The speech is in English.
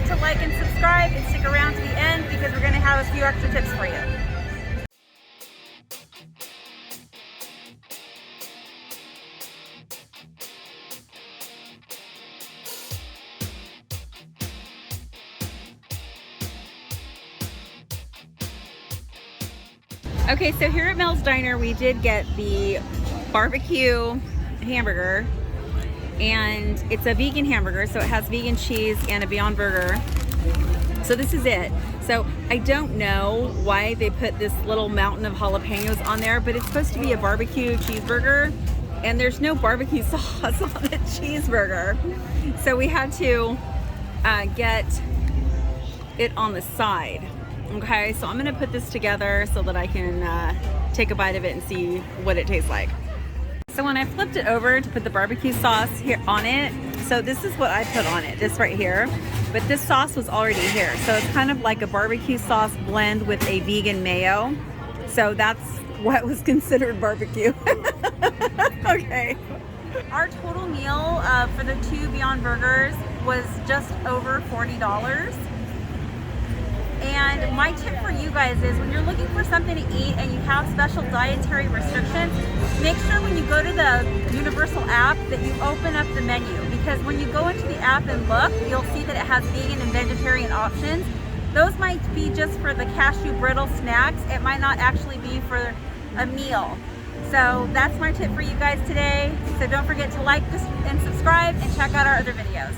to like and subscribe and stick around to the end because we're going to have a few extra tips for you. Okay, so here at Mel's Diner, we did get the barbecue hamburger, and it's a vegan hamburger, so it has vegan cheese and a Beyond Burger. So this is it. So I don't know why they put this little mountain of jalapenos on there, but it's supposed to be a barbecue cheeseburger, and there's no barbecue sauce on the cheeseburger. So we had to get it on the side. Okay, so I'm gonna put this together so that I can take a bite of it and see what it tastes like. So when I flipped it over to put the barbecue sauce here on it, so this is what I put on it, this right here, but this sauce was already here. So it's kind of like a barbecue sauce blend with a vegan mayo. So that's what was considered barbecue. Okay. Our total meal for the 2 Beyond Burgers was just over $40. And my tip for you guys is when you're looking for something to eat and you have special dietary restrictions, make sure when you go to the Universal app that you open up the menu, because when you go into the app and look, you'll see that it has vegan and vegetarian options. Those might be just for the cashew brittle snacks. It might not actually be for a meal. So that's my tip for you guys today. So don't forget to like this and subscribe and check out our other videos.